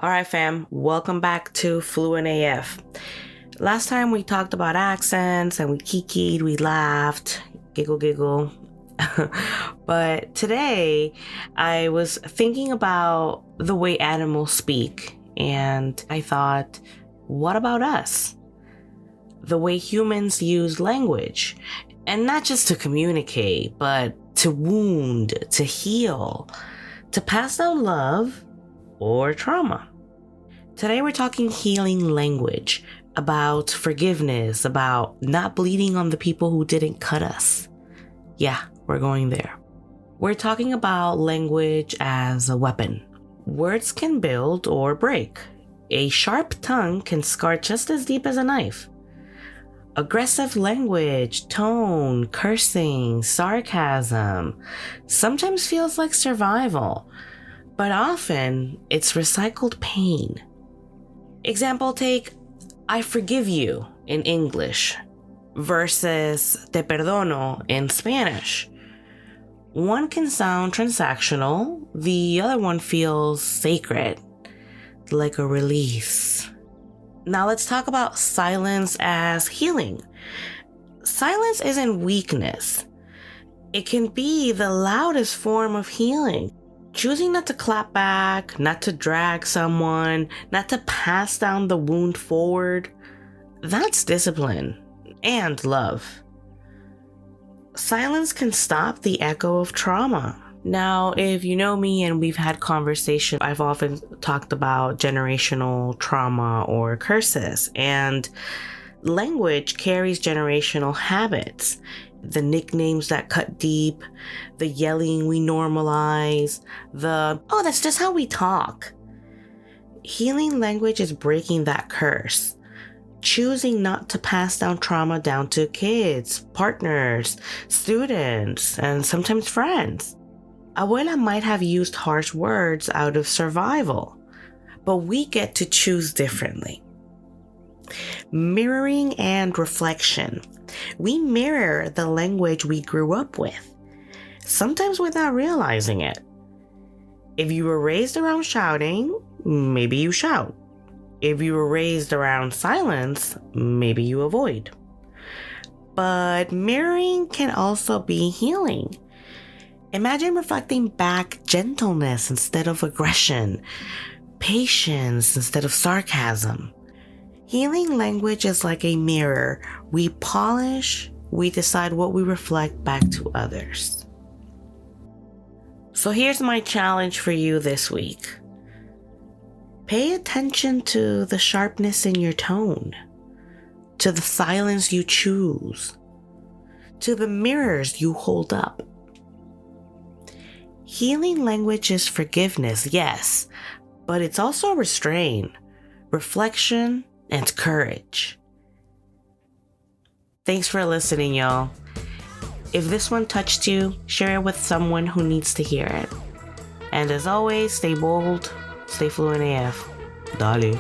All right, fam, welcome back to Fluent AF. Last time we talked about accents and we kikied, we laughed, giggle. But today I was thinking about the way animals speak, and I thought, what about us? The way humans use language, and not just to communicate, but to wound, to heal, to pass down love or trauma. Today we're talking healing language, about forgiveness, about not bleeding on the people who didn't cut us. Yeah, we're going there. We're talking about language as a weapon. Words can build or break. A sharp tongue can scar just as deep as a knife. Aggressive language, tone, cursing, sarcasm sometimes feels like survival, but often it's recycled pain. Example, take I forgive you in English versus te perdono in Spanish. One can sound transactional, the other one feels sacred, like a release. Now let's talk about silence as healing. Silence isn't weakness. It can be the loudest form of healing. Choosing not to clap back, not to drag someone, not to pass down the wound forward, that's discipline and love. Silence can stop the echo of trauma. Now, if you know me and we've had conversation, I've often talked about generational trauma or curses, and language carries generational habits. The nicknames that cut deep, the yelling we normalize, oh, that's just how we talk. Healing language is breaking that curse. Choosing not to pass down trauma down to kids, partners, students, and sometimes friends. Abuela might have used harsh words out of survival, but we get to choose differently. Mirroring and reflection. We mirror the language we grew up with, sometimes without realizing it. If you were raised around shouting, maybe you shout. If you were raised around silence, maybe you avoid. But mirroring can also be healing. Imagine reflecting back gentleness instead of aggression, patience instead of sarcasm. Healing language is like a mirror. We polish, we decide what we reflect back to others. So here's my challenge for you this week. Pay attention to the sharpness in your tone, to the silence you choose, to the mirrors you hold up. Healing language is forgiveness, yes, but it's also restraint, reflection, and courage. Thanks for listening, y'all. If this one touched you, share it with someone who needs to hear it. And as always, stay bold, stay fluent AF. Dale.